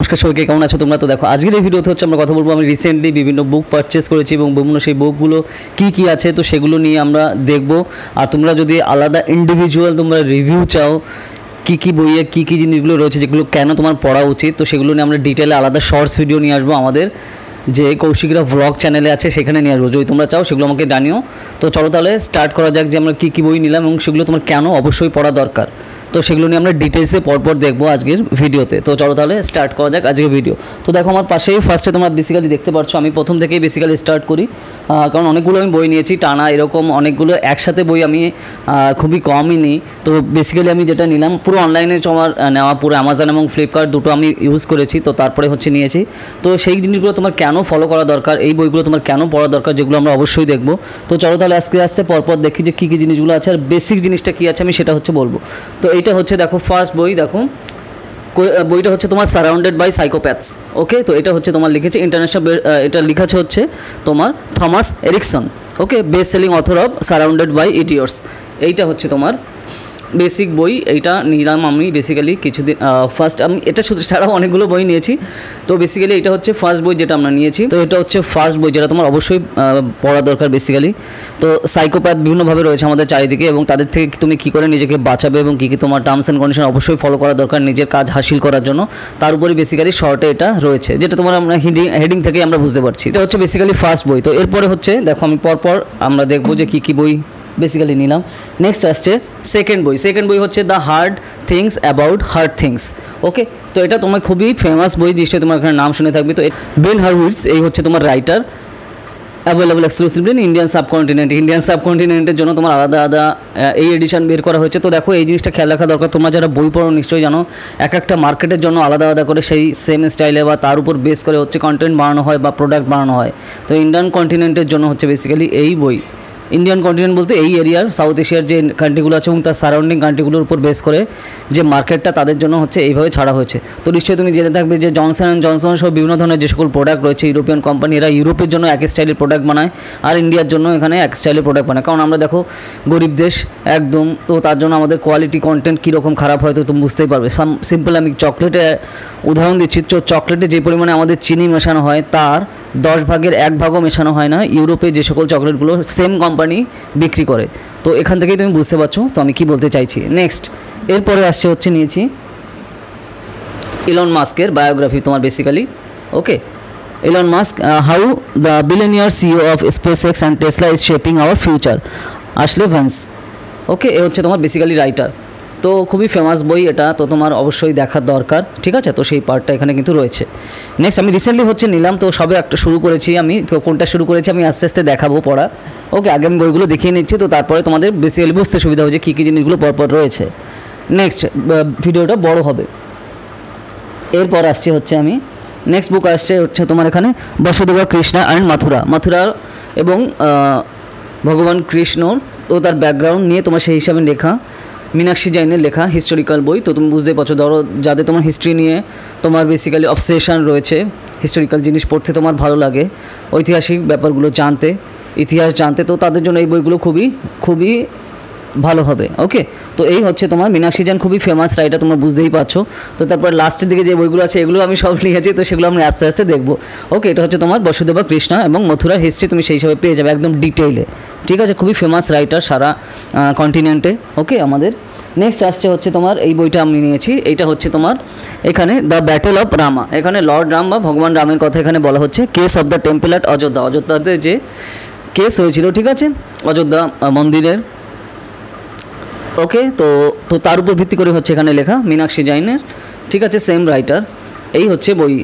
নমস্কার সবাইকে, কেমন আছো তোমরা? তো দেখো আজকের এই ভিডিওতে হচ্ছে আমরা কথা বলবো আমি রিসেন্টলি বিভিন্ন বুক পারচেস করেছি এবং বিভিন্ন সেই বুকগুলো কী আছে তো সেগুলো নিয়ে আমরা দেখব। আর তোমরা যদি আলাদা ইন্ডিভিজুয়াল তোমরা রিভিউ চাও কী বইয়ে কী জিনিসগুলো রয়েছে যেগুলো কেন তোমার পড়া উচিত, তো সেগুলো নিয়ে আমরা ডিটেলে আলাদা শর্টস ভিডিও নিয়ে আসবো আমাদের যে কৌশিকরা ভ্লগ চ্যানেলে আছে সেখানে নিয়ে আসবো। যদি তোমরা চাও সেগুলো আমাকে জানিও। তো চলো তাহলে স্টার্ট করা যাক যে আমরা কী বই নিলাম এবং সেগুলো তোমার কেন অবশ্যই পড়া দরকার, তো সেগুলো নিয়ে আমরা ডিটেলসে পরপর দেখবো আজকের ভিডিওতে। তো চলো তাহলে স্টার্ট করা যাক আজকের ভিডিও। তো দেখো আমার পাশেই ফার্স্টে তোমরা বেসিক্যালি দেখতে পাচ্ছ, আমি প্রথম থেকেই বেসিক্যালি স্টার্ট করি, কারণ অনেকগুলো আমি বই নিয়েছি টানা, এরকম অনেকগুলো একসাথে বই আমি খুবই কমই নিই। তো বেসিক্যালি আমি যেটা নিলাম পুরো অনলাইনে তোমার নেওয়া, পুরো অ্যামাজন এবং ফ্লিপকার্ট দুটো আমি ইউজ করেছি, তো তারপরে হচ্ছে নিয়েছি। তো সেই জিনিসগুলো তোমার কেন ফলো করা দরকার, এই বইগুলো তোমার কেন পড়া দরকার, যেগুলো আমরা অবশ্যই দেখবো। তো চলো তাহলে আজকে আস্তে পরপর দেখি যে কী জিনিসগুলো আছে আর বেসিক জিনিসটা কী আছে আমি সেটা হচ্ছে বলবো। তো এইটা হচ্ছে দেখো ফার্স্ট বই, দেখো বইটা হচ্ছে তোমার সারাউন্ডেড বাই সাইকোপ্যাথস। ওকে, তো এটা হচ্ছে তোমার লিখেছে ইন্টারন্যাশনাল, এটা লিখেছে হচ্ছে তোমার Thomas Erikson. Okay, best selling author of surrounded by idiots. এইটা হচ্ছে তোমার বেসিক বই, এইটা নিলাম আমি বেসিক্যালি কিছুদিন ফার্স্ট। আমি এটা শুধু ছাড়াও অনেকগুলো বই নিয়েছি, তো বেসিক্যালি এটা হচ্ছে ফার্স্ট বই যেটা আমরা নিয়েছি। তো এটা হচ্ছে ফার্স্ট বই যেটা তোমার অবশ্যই পড়া দরকার বেসিক্যালি। তো সাইকোপ্যাথ বিভিন্নভাবে রয়েছে আমাদের চারিদিকে এবং তাদের থেকে তুমি কী করে নিজেকে বাঁচাবে এবং কী তোমার টার্মস অ্যান্ড কন্ডিশন অবশ্যই ফলো করা দরকার নিজের কাজ হাসিল করার জন্য, তার উপরে বেসিক্যালি শর্টে এটা রয়েছে, যেটা তোমার আমরা হেডিং থেকে আমরা বুঝতে পারছি। এটা হচ্ছে বেসিক্যালি ফার্স্ট বই। তো এরপরে হচ্ছে দেখো আমি পরপর আমরা দেখবো যে কী বই বেসিক্যালি নিলাম। নেক্সট আসছে সেকেন্ড বই হচ্ছে the hard things about hard things. Okay, তো এটা তোমার খুবই ফেমাস বই, নিশ্চয়ই তোমার এখানে নাম শুনে থাকবে। তো বেন হরউইটজ এই হচ্ছে তোমার writer, available exclusively in Indian সাবকন্টিনেন্টের জন্য তোমার আলাদা এই এডিশন বের করা হয়েছে। তো দেখো এই জিনিসটা খেয়াল রাখা দরকার, তোমরা যারা বই পড়ো নিশ্চয়ই জানো এক একটা মার্কেটের জন্য আলাদা করে সেই সেম স্টাইলে বা তার উপর বেস করে হচ্ছে কন্টেন্ট বানানো হয় বা প্রোডাক্ট বানানো হয়। তো ইন্ডিয়ান কন্টিনেন্টের জন্য হচ্ছে বেসিক্যালি এই বই, ইন্ডিয়ান কন্টিনেন্ট বলতে এই এরিয়ার সাউথ এশিয়ার যে কান্ট্রিগুলো আছে এবং তার সারাউন্ডিং কান্ট্রিগুলোর উপর বেস করে যে মার্কেটটা তাদের জন্য হচ্ছে এইভাবে ছাড়া হয়েছে। তো নিশ্চয়ই তুমি জেনে থাকবে যে জনসন অ্যান্ড জনসন সহ বিভিন্ন ধরনের যে সকল প্রোডাক্ট রয়েছে ইউরোপিয়ান কোম্পানি, এরা ইউরোপের জন্য এক স্টাইলের প্রোডাক্ট বানায় আর ইন্ডিয়ার জন্য এখানে এক স্টাইলের প্রোডাক্ট বানায়, কারণ আমরা দেখো গরিব দেশ একদম, তো তার জন্য আমাদের কোয়ালিটি কন্টেন্ট কীরকম খারাপ হয় তো তুমি বুঝতেই পারবে। সিম্পল আমি চকলেটে উদাহরণ দিচ্ছি, চকলেটে যে পরিমাণে আমাদের চিনি মেশানো হয় তার 10 ভাগের 1 ভাগও মেশানো হয় না ইউরোপে যে সকল চকলেটগুলো সেম কোম্পানি বিক্রি করে। তো এখান থেকেই তুমি বুঝতে পারছো তো আমি কি বলতে চাইছি। নেক্সট এরপরে আসছে হচ্ছে নিয়েছি ইলন মাস্কের বায়োগ্রাফি তোমার basically. Okay, Elon Musk how the billionaire CEO of SpaceX and Tesla is shaping our future, Ashlee Vance. Okay, এ হচ্ছে তোমার বেসিক্যালি রাইটার। তো খুবই ফেমাস বই এটা, তো তোমার অবশ্যই দেখার দরকার, ঠিক আছে? তো সেই পার্টটা এখানে কিন্তু রয়েছে। নেক্সট আমি রিসেন্টলি হচ্ছে নিলাম, তো সবে একটা শুরু করেছি আমি, তো কোনটা শুরু করেছি আমি আস্তে আস্তে দেখাবো পড়া। ওকে, আগে আমি বইগুলো দেখিয়ে নিচ্ছি, তো তারপরে তোমাদের বেসিক্যালি বুঝতে সুবিধা হচ্ছে কী জিনিসগুলো পরপর রয়েছে। নেক্সট ভিডিওটা বড় হবে। এরপর আসছে হচ্ছে আমি নেক্সট বুক আসছে হচ্ছে তোমার এখানে বসুদেবা কৃষ্ণা অ্যান্ড মাথুরা এবং ভগবান কৃষ্ণ, তো তার ব্যাকগ্রাউন্ড নিয়ে তোমার সেই হিসাবে লেখা, মীনাক্ষী জৈনের লেখা হিস্টোরিক্যাল বই। তো তুমি বুঝতেই পারছো, ধরো যাদের তোমার হিস্ট্রি নিয়ে তোমার বেসিক্যালি অবসেশন রয়েছে, হিস্টোরিক্যাল জিনিস পড়তে তোমার ভালো লাগে, ঐতিহাসিক ব্যাপারগুলো জানতে, ইতিহাস জানতে, তো তাদের জন্য এই বইগুলো খুবই ভালো হবে। ওকে, তো এই হচ্ছে তোমার মীনাক্ষী জৈন খুবই ফেমাস রাইটার, তোমরা বুঝতেই পারছো। তো তারপর লাস্টের দিকে যে বইগুলো আছে এগুলো আমি সব লিখেছি, তো সেগুলো আমি আস্তে আস্তে দেখবো। ওকে, এটা হচ্ছে তোমার বসুদেবা কৃষ্ণা এবং মথুরা হিস্ট্রি, তুমি সেই হিসাবে পেয়ে যাবে একদম ডিটেইলে, ঠিক আছে? খুবই ফেমাস রাইটার সারা কন্টিনেন্টে। ওকে, আমাদের নেক্সট আসছে হচ্ছে তোমার এই বইটা আমি নিয়েছি, এইটা হচ্ছে তোমার এখানে দ্য ব্যাটেল অফ রামা। এখানে লর্ড রাম বা ভগবান রামের কথা এখানে বলা হচ্ছে, case of the temple at অযোধ্যাতে যে কেস হয়েছিল, ঠিক আছে, অযোধ্যা মন্দিরের। ওকে, তো তার উপর ভিত্তি করে হচ্ছে এখানে লেখা মীনাক্ষী জৈনের, ঠিক আছে, সেম রাইটার। এই হচ্ছে বই।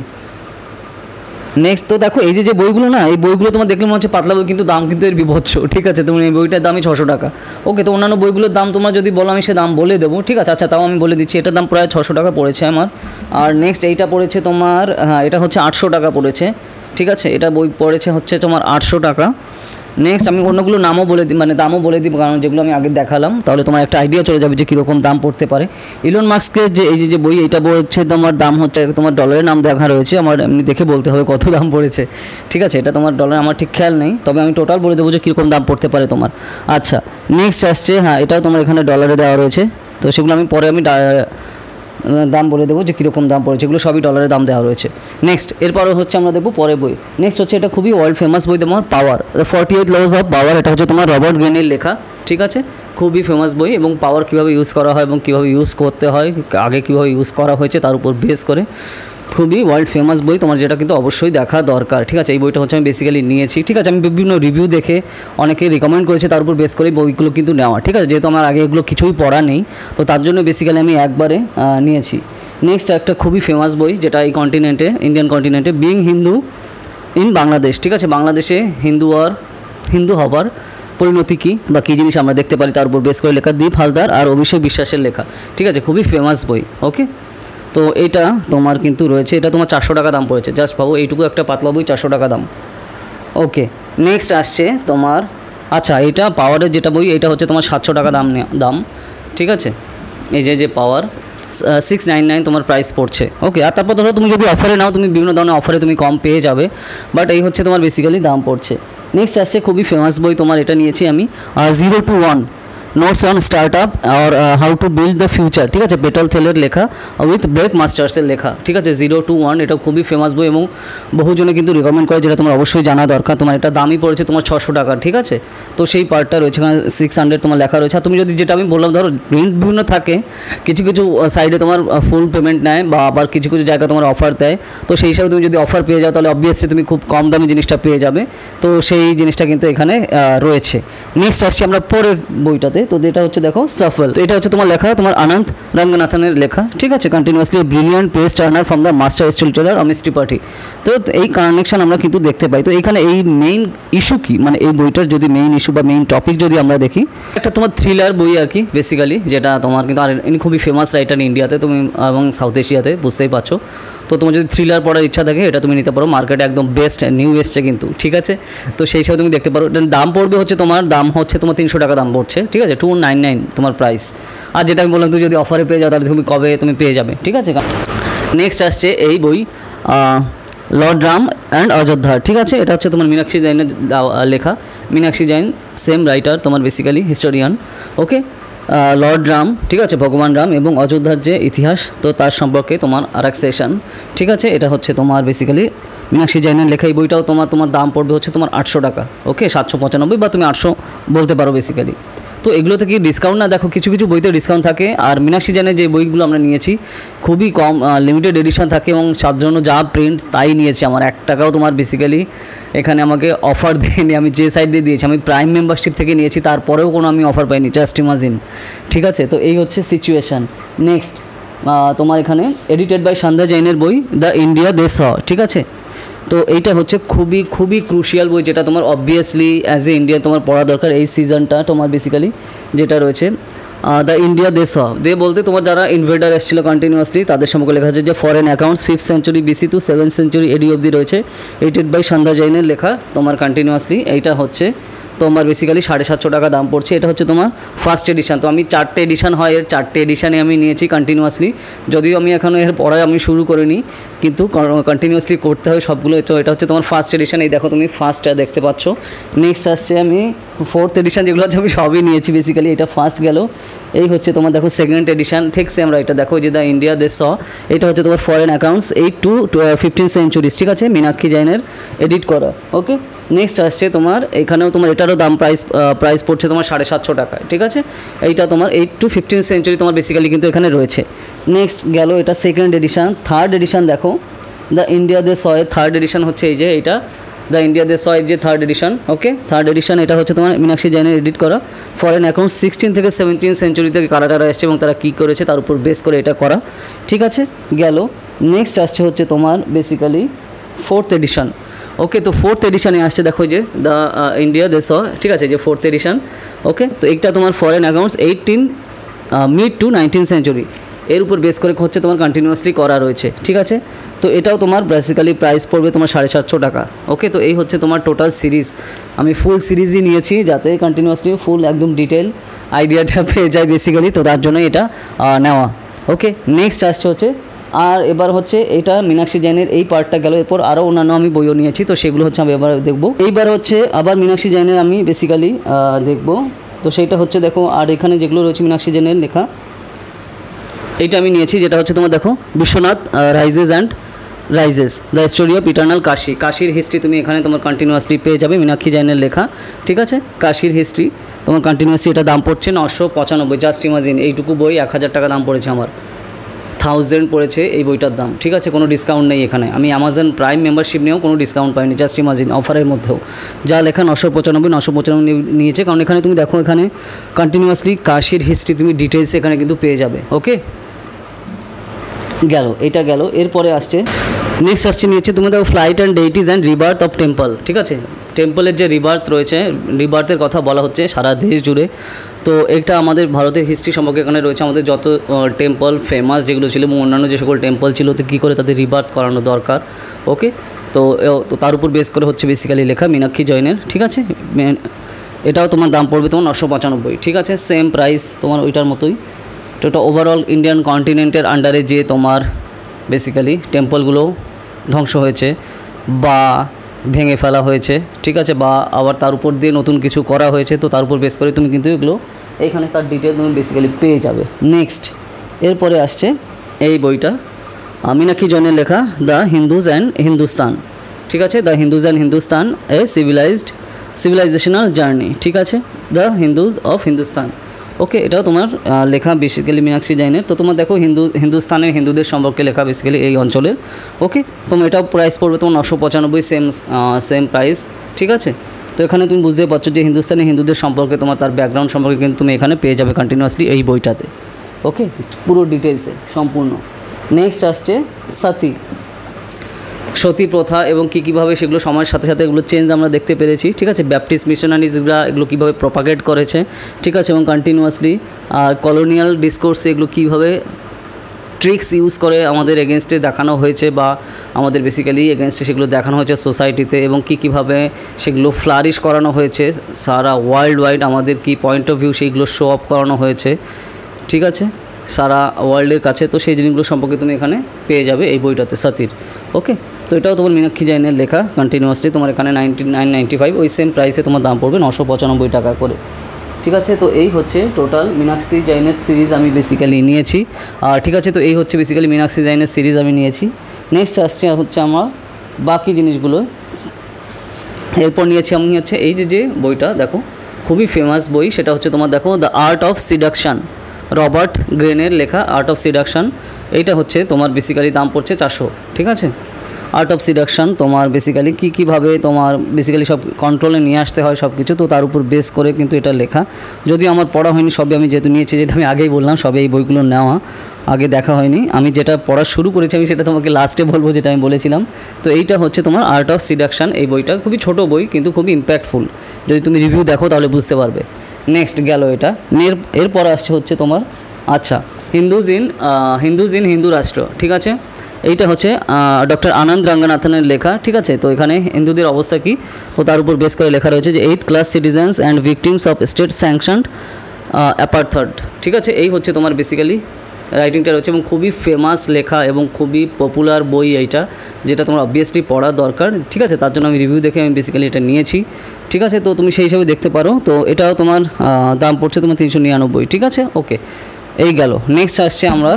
নেক্সট তো দেখো এই যে বইগুলো না, এই বইগুলো তোমার দেখলে মনে হচ্ছে পাতলা বই, কিন্তু দাম কিন্তু এর বিভৎস, ঠিক আছে? তোমার এই বইটার দামই 600 টাকা। ওকে, তো অন্যান্য বইগুলোর দাম তোমরা যদি বলো আমি সে দাম বলে দেবো, ঠিক আছে? আচ্ছা, তাও আমি বলে দিচ্ছি, এটার দাম প্রায় 600 টাকা পড়েছে আমার। আর নেক্সট এইটা পড়েছে তোমার, হ্যাঁ, এটা হচ্ছে 800 টাকা পড়েছে, ঠিক আছে? এটা বই পড়েছে হচ্ছে তোমার 800 টাকা। নেক্সট আমি অন্যগুলো নামও বলে দিই, মানে দামও বলে দিই, কারণ যেগুলো আমি আগে দেখালাম তাহলে তোমার একটা আইডিয়া চলে যাবে যে কীরকম দাম পড়তে পারে। ইলন মাস্কের যে এই যে বই, এটা বলছে তোমার দাম হচ্ছে, তোমার ডলারের নাম দেখা রয়েছে, আমার এমনি দেখে বলতে হবে কত দাম পড়েছে, ঠিক আছে? এটা তোমার ডলার আমার ঠিক খেয়াল নেই, তবে আমি টোটাল বলে দেবো যে কীরকম দাম পড়তে পারে তোমার। আচ্ছা, নেক্সট আসছে, হ্যাঁ, এটাও তোমার এখানে ডলারে দেওয়া রয়েছে, তো সেগুলো আমি পরে আমি দাম বলে দেবো যে কীরকম দাম পড়েছে, এগুলো সবই ডলারে দাম দেওয়া রয়েছে। নেক্সট এরপরে হচ্ছে আমরা দেখবো পরের বই। নেক্সট হচ্ছে এটা খুবই ওয়ার্ল্ড ফেমাস বই তোমার পাওয়ার, 48 লস অফ পাওয়ার। এটা হচ্ছে তোমার রবার্ট গ্রেনের লেখা, ঠিক আছে, খুবই ফেমাস বই এবং পাওয়ার কীভাবে ইউজ করা হয় এবং কীভাবে ইউজ করতে হয়, আগে কীভাবে ইউজ করা হয়েছে তার উপর বেস করে খুবই ওয়ার্ল্ড ফেমাস বই তোমার, যেটা কিন্তু অবশ্যই দেখা দরকার, ঠিক আছে। এই বইটা হচ্ছে আমি বেসিক্যালি নিয়েছি, ঠিক আছে। আমি বিভিন্ন রিভিউ দেখে অনেকে রিকমেন্ড করেছে, তার উপর বেস করে বইগুলো কিন্তু নেওয়া, ঠিক আছে। যেহেতু আমার আগে এগুলো কিছুই পড়া নেই, তো তার জন্য বেসিক্যালি আমি একবারে নিয়েছি। নেক্সট একটা খুবই ফেমাস বই যেটা এই কন্টিনেন্টে, ইন্ডিয়ান কন্টিনেন্টে, বিং হিন্দু ইন বাংলাদেশ, ঠিক আছে। বাংলাদেশে হিন্দু হবার পরিণতি কী বা কী জিনিস আমরা দেখতে পারি তার উপর বেস করে লেখা, দীপ হালদার আর অভিষেক বিশ্বাসের লেখা, ঠিক আছে। খুবই ফেমাস বই, ওকে। তো এটা তোমার কিন্তু রয়েছে, এটা তোমার 400 টাকা দাম পড়েছে, জাস্ট পাবো এইটুকু একটা পাতলা বই 400 টাকা দাম, ওকে। নেক্সট আসছে তোমার, আচ্ছা এটা পাওয়ারের যেটা বই, এটা হচ্ছে তোমার 700 টাকা দাম, ঠিক আছে। এই যে পাওয়ার 699 তোমার প্রাইস পড়ছে, ওকে। আর তারপর ধরো তুমি যদি অফারে নাও, তুমি বিভিন্ন ধরনের অফারে তুমি কম পেয়ে যাবে, বাট এই হচ্ছে তোমার বেসিক্যালি দাম পড়ছে। নেক্সট আসছে খুবই ফেমাস বই তোমার, এটা নিয়েছি আমি, 0 to 1 notes on start up আর how to build the future, ঠিক আছে। পেটাল থেলের লেখা উইথ ব্রেক মাস্টার্সের লেখা, ঠিক আছে। 0 to 1 এটা খুবই ফেমাস বই এবং বহুজনে কিন্তু রিকমেন্ড করে, যেটা তোমার অবশ্যই জানা দরকার। তোমার এটা দামই পড়েছে তোমার 600 টাকা, ঠিক আছে। তো সেই পার্টটা রয়েছে এখানে 600 তোমার লেখা রয়েছে। আর তুমি যদি, যেটা আমি বললাম, ধরো প্রিন্ট বিভিন্ন থাকে, কিছু কিছু সাইডে তোমার ফুল পেমেন্ট নেয় বা আবার কিছু কিছু জায়গায় তোমার অফার দেয়, তো সেই হিসাবে তুমি যদি অফার পেয়ে যাও তাহলে অবভিয়াসলি তুমি খুব কম দামে জিনিসটা পেয়ে যাবে, তো সেই জিনিসটা কিন্তু এখানে রয়েছে। নেক্সট আসছি আমরা পরের বইটাতে, তো এটা হচ্ছে দেখো সাফল, তো এটা হচ্ছে তোমার লেখা তোমার আনন্দ রঙ্গনাথনের লেখা, ঠিক আছে। Continuously brilliant page turner from the master story teller Amish Tripathi. তো এই কানেকশন আমরা কিন্তু দেখতে পাই। তো এখানে এই মেইন ইস্যু কি, মানে এই বইটার যদি মেইন ইস্যু বা মেইন টপিক যদি আমরা দেখি, একটা তোমার থ্রিলার বই আর কি বেসিক্যালি, যেটা তোমার কিন্তু, আর ইনি খুবই ফেমাস রাইটার ইন্ডিয়াতে তুমি এবং সাউথ এশিয়াতে, বুঝতেই পারছো। তো তোমার যদি থ্রিলার পড়ার ইচ্ছা থাকে এটা তুমি নিতে পারো, মার্কেটে একদম বেস্ট নিউ এসছে কিন্তু, ঠিক আছে। তো সেই হিসাবে তুমি দেখতে পারো। দাম পড়বে হচ্ছে তোমার 300 টাকা দাম পড়ছে, ঠিক আছে। 299 তোমার প্রাইস। আর যেটা আমি বললাম, তুমি যদি অফারে পেয়ে যাও তাহলে তুমি কবে তুমি পেয়ে যাবে, ঠিক আছে। নেক্সট আসছে এই বই লর্ড রাম অ্যান্ড অযোধ্যা, ঠিক আছে। এটা হচ্ছে তোমার মীনাক্ষী জৈনের লেখা, মীনাক্ষী জৈন সেম রাইটার তোমার, বেসিক্যালি হিস্টোরিয়ান, ওকে। লর্ড রাম, ঠিক আছে, ভগবান রাম এবং অযোধ্যার যে ইতিহাস, তো তার সম্পর্কে তোমার আরেক সেশন, ঠিক আছে। এটা হচ্ছে তোমার বেসিক্যালি মীনাক্ষী জৈনের লেখা। এই বইটাও তোমার দাম পড়বে হচ্ছে তোমার 800 টাকা, ওকে। 795 বা তুমি 800 বলতে পারো বেসিক্যালি। তো এগুলো থেকে ডিসকাউন্ট না, দেখো কিছু কিছু বইতে ডিসকাউন্ট থাকে। আর মীনাক্ষী জৈনের যে বইগুলো আমরা নিয়েছি খুবই কম লিমিটেড এডিশন থাকে এবং তার জন্য যা প্রিন্ট তাই নিয়েছি। আমার 1 টাকাও তোমার বেসিক্যালি এখানে আমাকে অফার দেয়নি, আমি যে সাইড দিয়ে দিয়েছি, আমি প্রাইম মেম্বারশিপ থেকে নিয়েছি, তারপরেও কোনো আমি অফার পাইনি, জাস্ট ইমাজিন, ঠিক আছে। তো এই হচ্ছে সিচুয়েশান। নেক্সট তোমার এখানে এডিটেড বাই সন্ধ্যা জৈনের বই দ্য ইন্ডিয়া দে স, ঠিক আছে। তো এইটা হচ্ছে খুবই খুবই ক্রুশিয়াল বই, যেটা তোমার অবভিয়াসলি অ্যাজ এ ইন্ডিয়া তোমার পড়া দরকার এই সিজনটা তোমার, বেসিক্যালি যেটা রয়েছে দ্য ইন্ডিয়া দে স। দে বলতে তোমার যারা ইনভেডার এসেছিলো কন্টিনিউয়াসলি তাদের সম্পর্কে লেখা আছে, যে foreign accounts 5th century BC to 7th century AD অবধি রয়েছে, এডিটেড বাই সন্ধ্যা জৈনের লেখা তোমার কন্টিনিউয়াসলি। এইটা হচ্ছে তোমার বেসিক্যালি 750 টাকা দাম পড়ছে। এটা হচ্ছে তোমার ফার্স্ট এডিশন। তো আমি 4টে এডিশন হয়, এর 4টে এডিশানে আমি নিয়েছি কন্টিনিউয়াসলি, যদিও আমি এখনও এর পড়া আমি শুরু করিনি, কিন্তু কন্টিনিউয়াসলি করতে হয় সবগুলো। তো এটা হচ্ছে তোমার ফার্স্ট এডিশন, এই দেখো তুমি ফার্স্টটা দেখতে পাচ্ছ। নেক্সট আসছে আমি 4th এডিশন, যেগুলো হচ্ছে আমি সবই নিয়েছি বেসিক্যালি। এটা ফার্স্ট গেল, এই হচ্ছে তোমার দেখো 2nd এডিশন, ঠিক সেম রাইটার, দেখো যে দ্য ইন্ডিয়া দে স। এটা হচ্ছে তোমার foreign accounts 8 to 15th centuries, ঠিক আছে, মীনাক্ষী জৈনের এডিট করা, ওকে। নেক্সট আসছে তোমার এখানেও তোমার এটারও দাম প্রাইস পড়ছে তোমার 750 টাকায়, ঠিক আছে। এইটা তোমার 8 to 15th সেঞ্চুরি তোমার বেসিক্যালি কিন্তু এখানে রয়েছে। নেক্সট গেল এটা 2nd এডিশন। 3rd এডিশন দেখো দ্য ইন্ডিয়া দে স এর 3rd এডিশন হচ্ছে এই যে এইটা, দ্য ইন্ডিয়া দে স এর যে 3rd এডিশন, ওকে। 3rd এডিশন এটা হচ্ছে তোমার মীনাক্ষী জৈনের এডিট করা, ফরেন অ্যাকাউন্ট 16 থেকে 17th সেঞ্চুরি থেকে কারা যারা এসছে এবং তারা কী করেছে তার উপর বেস করে এটা করা, ঠিক আছে, গেল। নেক্সট আসছে হচ্ছে তোমার বেসিক্যালি 4th এডিশন, ওকে। তো 4th এডিশনে আসছে দেখো যে দ্য ইন্ডিয়া দে স, ঠিক আছে, যে 4th এডিশন, ওকে। তো এইটা তোমার foreign accounts 18 mid to 19th century, এর উপর বেস করে হচ্ছে তোমার কন্টিনিউয়াসলি করা রয়েছে, ঠিক আছে। তো এটাও তোমার বেসিক্যালি প্রাইস পড়বে তোমার 750 টাকা, ওকে। তো এই হচ্ছে তোমার টোটাল সিরিজ, আমি ফুল সিরিজই নিয়েছি যাতে কন্টিনিউয়াসলি ফুল একদম ডিটেল আইডিয়াটা পেয়ে যায় বেসিক্যালি, তো তার জন্য এটা নেওয়া, ওকে। নেক্সট আসছে হচ্ছে, আর এবার হচ্ছে এটা মীনাক্ষী জৈনের এই পার্টটা গেল। এরপর আরও অন্যান্য আমি বইও নিয়েছি, তো সেগুলো হচ্ছে আমি এবার দেখবো। এইবার হচ্ছে আবার মীনাক্ষী জৈনের আমি বেসিক্যালি দেখবো, তো সেইটা হচ্ছে দেখো। আর এখানে যেগুলো রয়েছে মীনাক্ষী জৈনের লেখা, এইটা আমি নিয়েছি, যেটা হচ্ছে তোমার দেখো Vishwanath rises and rises the story of eternal Kashi. কাশীর হিস্ট্রি তুমি এখানে তোমার কন্টিনিউয়াসলি পেয়ে যাবে, মীনাক্ষী জৈনের লেখা, ঠিক আছে। কাশীর হিস্ট্রি তোমার কন্টিনিউয়াসলি, এটা দাম পড়ছে 995। জাস্ট ইমাজিন, এইটুকু বই 1000 টাকা দাম পড়েছে আমার, 1000 পড়েছে এই বইটার দাম, ঠিক আছে। কোনো ডিসকাউন্ট নেই এখানে, আমি অ্যামাজন প্রাইম মেম্বারশিপ নিয়েও কোনো ডিসকাউন্ট পাইনি। জাস্ট ইমাজিন, অফারের মধ্যেও যা লেখা 995 নিয়েছে, কারণ এখানে তুমি দেখো এখানে কন্টিনিউয়াসলি কাশীর হিস্ট্রি তুমি ডিটেলস এখানে কিন্তু পেয়ে যাবে। ওকে, গেল, এটা গেল। এরপরে আসছে নেক্সট আসছে নিয়েছে তুমি দেখো flight and deities and rebirth of temple, ঠিক আছে। টেম্পলের যে রিবার্থ রয়েছে, রিবার্থের কথা বলা হচ্ছে সারা দেশ জুড়ে। তো এটা আমাদের ভারতের হিস্ট্রি সম্পর্কে এখানে রয়েছে, আমাদের যত টেম্পল ফেমাস যেগুলো ছিল এবং অন্যান্য যে সকল টেম্পল ছিল, তো কী করে তাদের রিবার্থ করানো দরকার। ওকে, তো তার উপর বেস করে হচ্ছে বেসিক্যালি লেখা মীনাক্ষী জৈনের, ঠিক আছে। এটাও তোমার দাম পড়বে তোমার 995, ঠিক আছে। সেম প্রাইস তোমার ওইটার মতোই। তো এটা ওভারঅল ইন্ডিয়ান কন্টিনেন্টের আন্ডারে যে তোমার বেসিক্যালি টেম্পলগুলো ধ্বংস হয়েছে বা ভেঙে ফেলা হয়েছে, ঠিক আছে, বা আবার তার উপর দিয়ে নতুন কিছু করা হয়েছে, তো তার উপর বেস করে তুমি কিন্তু এগুলো এইখানে তার ডিটেল তুমি বেসিক্যালি পেয়ে যাবে। নেক্সট এরপরে আসছে এই বইটা মীনাক্ষী জৈনের লেখা দ্য হিন্দুজ অ্যান্ড হিন্দুস্তান, ঠিক আছে। The Hindus and Hindustan A civilisational journey, ঠিক আছে। দ্য হিন্দুজ অফ হিন্দুস্তান, ওকে। এটাও তোমার লেখা বেসিক্যালি মীনাক্ষী জৈনের। তো তোমার দেখো হিন্দুস্তানের হিন্দুদের সম্পর্কে লেখা বেসিক্যালি এই অঞ্চলের। ওকে, তোমার এটাও প্রাইস পড়বে তোমার 995, সেম প্রাইস, ঠিক আছে। তো এখানে তুমি বুঝতে পারছো যে হিন্দুস্তানের হিন্দুদের সম্পর্কে তোমার তার ব্যাকগ্রাউন্ড সম্পর্কে কিন্তু তুমি এখানে পেয়ে যাবে কন্টিনিউয়াসলি এই বইটাতে। ওকে, পুরো ডিটেলসে সম্পূর্ণ। নেক্সট আসছে সতী প্রথা এবং কীভাবে সেগুলো সময়ের সাথে সাথে এগুলো চেঞ্জ আমরা দেখতে পেরেছি, ঠিক আছে। ব্যাপটিস্ট মিশনারিজরা এগুলো কীভাবে প্রপাগেট করেছে, ঠিক আছে, এবং কন্টিনিউয়াসলি কলোনিয়াল ডিসকোর্সে এগুলো কীভাবে ট্রিক্স ইউজ করে আমাদের এগেনস্টে দেখানো হয়েছে বা আমাদের বেসিক্যালি এগেনস্টে সেগুলো দেখানো হয়েছে সোসাইটিতে, এবং কীভাবে সেগুলো ফ্লারিশ করানো হয়েছে সারা ওয়ার্ল্ড ওয়াইড, আমাদের কি পয়েন্ট অফ ভিউ সেইগুলো শো অফ করানো হয়েছে, ঠিক আছে, সারা ওয়ার্ল্ডের কাছে। তো সেই জিনিসগুলো সম্পর্কে তুমি এখানে পেয়ে যাবে এই বইটাতে সতীর। ওকে, তো এটাও তোমার মীনাক্ষী জৈনের লেখা কন্টিনিউয়াসলি, তোমার এখানে 99.95, ওই সেম প্রাইসে তোমার দাম পড়বে 995 টাকা করে, ঠিক আছে। তো এই হচ্ছে টোটাল মীনাক্ষী জৈনের সিরিজ আমি বেসিক্যালি নিয়েছি, আর ঠিক আছে। তো এই হচ্ছে বেসিক্যালি মীনাক্ষী জৈনের সিরিজ আমি নিয়েছি। নেক্সট আসছে হচ্ছে আমার বাকি জিনিসগুলো। এরপর নিয়েছি আমি হচ্ছে এই যে বইটা দেখো খুবই ফেমাস বই, সেটা হচ্ছে তোমার দেখো দ্য আর্ট অফ সিডাকশান, রবার্ট গ্রেনের লেখা আর্ট অফ সিডাকশান। এইটা হচ্ছে তোমার বেসিক্যালি দাম পড়ছে 400, ঠিক আছে। আর্ট অফ সিডাকশান তোমার বেসিক্যালি কীভাবে তোমার বেসিক্যালি সব কন্ট্রোলে নিয়ে আসতে হয় সব কিছু, তো তার উপর বেস করে কিন্তু এটা লেখা। যদিও আমার পড়া হয়নি, সবই আমি যেহেতু নিয়েছি, যেটা আমি আগেই বললাম, সবে এই বইগুলো নেওয়া, আগে দেখা হয়নি। আমি যেটা পড়া শুরু করেছি আমি সেটা তোমাকে লাস্টে বলবো, যেটা আমি বলেছিলাম। তো এইটা হচ্ছে তোমার আর্ট অফ সিডাকশান। এই বইটা খুবই ছোট বই কিন্তু খুবই ইম্প্যাক্টফুল, যদি তুমি রিভিউ দেখো তাহলে বুঝতে পারবে। নেক্সট গেল এটা। এরপর আসছে হচ্ছে তোমার আচ্ছা হিন্দুজ ইন হিন্দু রাষ্ট্র, ঠিক আছে। এইটা হচ্ছে ডক্টর আনন্দ রঙ্গনাথনের লেখা, ঠিক আছে। তো এখানে হিন্দুদের অবস্থা কী, তো তার উপর বেস করে লেখা রয়েছে যে 8th class citizens and victims of state sanctioned apartheid, ঠিক আছে। এই হচ্ছে তোমার বেসিক্যালি রাইটিংটা রয়েছে এবং খুবই ফেমাস লেখা এবং খুবই পপুলার বই এইটা, যেটা তোমার অবভিয়াসলি পড়া দরকার, ঠিক আছে। তার জন্য আমি রিভিউ দেখে আমি বেসিক্যালি এটা নিয়েছি, ঠিক আছে। তো তুমি সেই হিসাবে দেখতে পারো। তো এটাও তোমার দাম পড়ছে তোমার 399, ঠিক আছে। ওকে, এই গেল। নেক্সট আসছে আমরা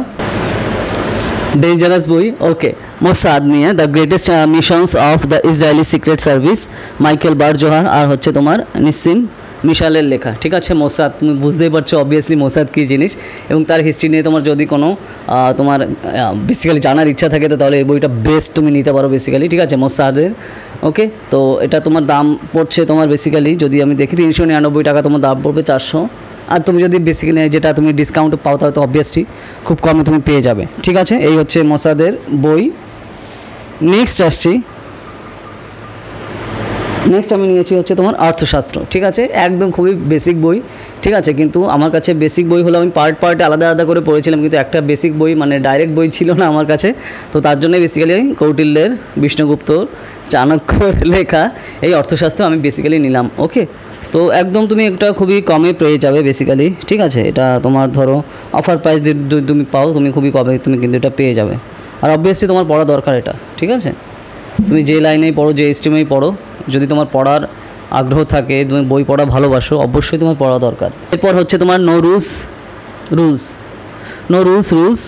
ডেঞ্জারাস বই, ওকে, মোসাদ নিয়ে the greatest missions of the Israeli secret service, Michael Bar Zohar, আর হচ্ছে তোমার নিসিম মিশালের লেখা, ঠিক আছে। মোসাদ তুমি বুঝতেই পারছো অবভিয়াসলি মোসাদ কী জিনিস, এবং তার হিস্ট্রি নিয়ে তোমার যদি কোনো তোমার বেসিক্যালি জানার ইচ্ছা থাকে তো তাহলে এই বইটা বেস্ট তুমি নিতে পারো বেসিক্যালি, ঠিক আছে, মোসাদের। ওকে, তো এটা তোমার দাম পড়ছে তোমার বেসিক্যালি যদি আমি দেখি 399 টাকা তোমার দাম পড়বে 400, আর তুমি যদি বেসিক্যালি যেটা তুমি ডিসকাউন্ট পাও তাহলে তো অবভিয়াসলি খুব কমে তুমি পেয়ে যাবে, ঠিক আছে। এই হচ্ছে মোসাদের বই। নেক্সট আমি নিয়েছি হচ্ছে তোমার অর্থশাস্ত্র, ঠিক আছে। একদম খুবই বেসিক বই, ঠিক আছে, কিন্তু আমার কাছে বেসিক বই হলো আমি পার্টে আলাদা আলাদা করে পড়েছিলাম, কিন্তু একটা বেসিক বই মানে ডাইরেক্ট বই ছিল না আমার কাছে। তো তার জন্যই বেসিক্যালি কৌটিল্যের, বিষ্ণুগুপ্ত, চাণক্যর লেখা এই অর্থশাস্ত্র আমি বেসিক্যালি নিলাম। ওকে, তো একদম তুমি একটা খুবই কমে পেয়ে যাবে বেসিক্যালি, ঠিক আছে। এটা তোমার ধরো অফার প্রাইস যদি তুমি পাও তুমি খুবই কমে তুমি কিন্তু এটা পেয়ে যাবে, আর অবভিয়াসলি তোমার পড়া দরকার এটা, ঠিক আছে। তুমি যে লাইনেই পড়ো, যে স্ট্রিমেই পড়ো, যদি তোমার পড়ার আগ্রহ থাকে, তুমি বই পড়া ভালোবাসো, অবশ্যই তোমার পড়া দরকার। এরপর হচ্ছে তোমার no rules no rules rules.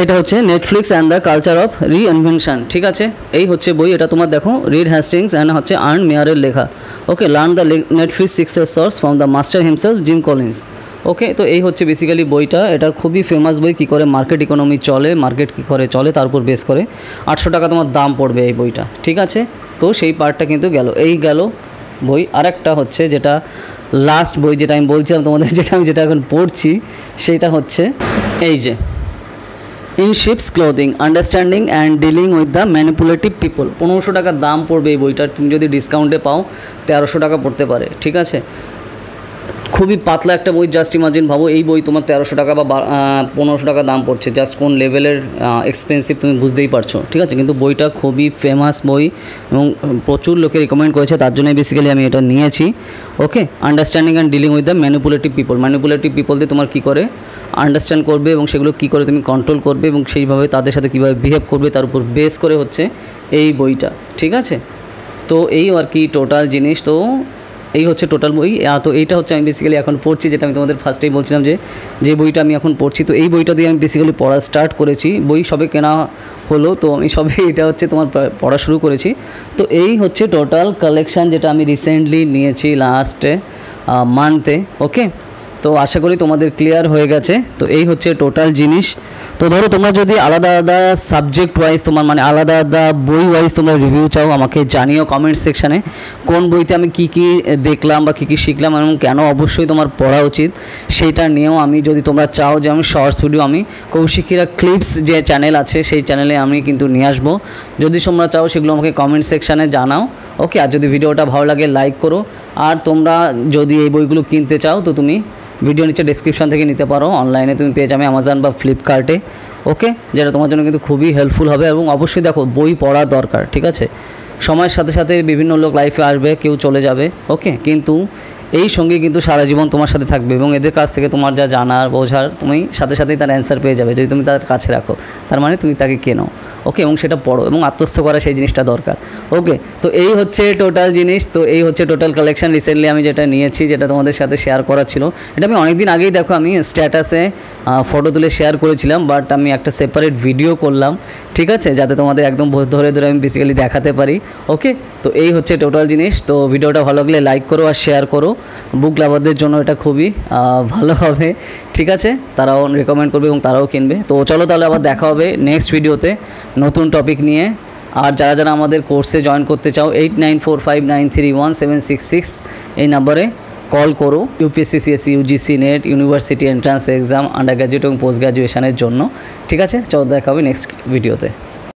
এটা হচ্ছে Netflix and the culture of reinvention, ঠিক আছে। এই হচ্ছে বই, এটা তোমার দেখো রিড হ্যাস্টিংস অ্যান্ড হচ্ছে আর্ন মেয়ারের লেখা। Okay, learn the Netflix secret সোর্স from the master himself Jim Collins. Okay, তো এই হচ্ছে বেসিক্যালি বইটা। এটা খুবই ফেমাস বই, কী করে মার্কেট ইকোনমি চলে, মার্কেট কী করে চলে তার উপর বেস করে। 800 টাকা তোমার দাম পড়বে এই বইটা, ঠিক আছে। তো সেই পার্টটা কিন্তু গেল, এই গেল বই। আরেকটা হচ্ছে যেটা লাস্ট বই, যেটা আমি বলছিলাম তোমাদের, যেটা এখন পড়ছি, সেইটা হচ্ছে এই যে in ships clothing understanding and dealing with the manipulative people. 1500 টাকা দাম পড়বে এই বইটার, তুমি যদি ডিসকাউন্টে পাও 1300 টাকা পড়তে পারে, ঠিক আছে। খুবই পাতলা একটা বই, জাস্ট ইমাজিন, ভাবো এই বই তোমার 1300 টাকা বা 1500 টাকা দাম পড়ছে, জাস্ট কোন লেভেলের এক্সপেন্সিভ তুমি বুঝতেই পারছো, ঠিক আছে। কিন্তু বইটা খুবই ফেমাস বই এবং প্রচুর লোকে রিকমেন্ড করেছে, তার জন্যই বেসিক্যালি আমি এটা নিয়েছি। Okay, understanding and dealing with the manipulative people. Manipulative পিপলদের তোমার কী করে আন্ডারস্ট্যান্ড করবে এবং সেগুলো কী করে তুমি কন্ট্রোল করবে এবং সেইভাবে তাদের সাথে কীভাবে বিহেভ করবে তার উপর বেস করে হচ্ছে এই বইটা, ঠিক আছে। তো এই আর কি টোটাল জিনিস। তো এই হচ্ছে টোটাল বই। তো এইটা হচ্ছে আমি বেসিক্যালি এখন পড়ছি, যেটা আমি তোমাদের ফার্স্টেই বলছিলাম যে বইটা আমি এখন পড়ছি। তো এই বইটা দিয়ে আমি বেসিক্যালি পড়া স্টার্ট করেছি, বই সবে কেনা হলো, তো আমি সবে এটা হচ্ছে তোমার পড়া শুরু করেছি। তো এই হচ্ছে টোটাল কালেকশান যেটা আমি রিসেন্টলি নিয়েছি লাস্টে মান্থে। ওকে, তো আশা করি তোমাদের ক্লিয়ার হয়ে গেছে। তো এই হচ্ছে টোটাল জিনিস। তো ধরো তোমরা যদি আলাদা আলাদা সাবজেক্ট ওয়াইজ তোমার মানে আলাদা আলাদা বই ওয়াইজ তোমরা রিভিউ চাও, আমাকে জানিও কমেন্ট সেকশানে কোন বইতে আমি কী কী দেখলাম বা কী কী শিখলাম এবং কেন অবশ্যই তোমার পড়া উচিত সেইটা নিয়েও আমি, যদি তোমরা চাও যে আমি শর্টস ভিডিও, আমি কৌশিকিরা ক্লিপস যে চ্যানেল আছে সেই চ্যানেলে আমি কিন্তু নিয়ে আসবো, যদি তোমরা চাও সেগুলো আমাকে কমেন্ট সেকশানে জানাও। ওকে, আর যদি ভিডিওটা ভালো লাগে লাইক করো, আর তোমরা যদি এই বইগুলো কিনতে চাও তো তুমি ভিডিও নিচে ডেসক্রিপশন থেকে নিতে পারো, অনলাইনে তুমি পেয়ে যাবে অ্যামাজন বা ফ্লিপকার্টে। ওকে, যেটা তোমার জন্য কিন্তু খুবই হেল্পফুল হবে। এবং অবশ্যই দেখো বই পড়া দরকার, ঠিক আছে। সময়ের সাথে সাথে বিভিন্ন লোক লাইফে আসবে, কেউ চলে যাবে, ওকে, কিন্তু এই সঙ্গী কিন্তু সারা জীবন তোমার সাথে থাকবে এবং এদের কাছ থেকে তোমার যা জানার বোঝার তুমি সাথে সাথেই তার অ্যান্সার পেয়ে যাবে যদি তুমি তার কাছে রাখো। তার মানে তুমি তাকে কেনো, ওকে, এবং সেটা পড়ো এবং আত্মস্থ করা সেই জিনিসটা দরকার। ওকে, তো এই হচ্ছে টোটাল জিনিস। তো এই হচ্ছে টোটাল কালেকশন রিসেন্টলি আমি যেটা নিয়েছি, যেটা তোমাদের সাথে শেয়ার করা ছিল। এটা আমি অনেক দিন আগেই দেখো আমি স্ট্যাটাসে ফটো তুলে শেয়ার করেছিলাম, বাট আমি একটা সেপারেট ভিডিও করলাম, ঠিক আছে, যাতে তোমাদের একদম ধরে ধরে আমি বেসিক্যালি দেখাতে পারি। ওকে, তো এই হচ্ছে টোটাল জিনিস। তো ভিডিওটা ভালো লাগলে লাইক করো আর শেয়ার করো, বুক লাভারদের জন্য এটা খুবই ভালো হবে, ঠিক আছে। তারাও রেকমেন্ড করবে এবং তারাও কিনবে। তো চলো তাহলে আবার দেখা হবে নেক্সট ভিডিওতে নতুন টপিক নিয়ে। আর যারা যারা আমাদের কোর্সে জয়েন করতে চাও 8945931766 এই নাম্বারে কল করো, UPSC, CSC, UGC, net, university entrance exam, under graduate এবং পোস্ট গ্র্যাজুয়েশনের জন্য, ঠিক আছে। চলো দেখা হবে নেক্সট ভিডিওতে।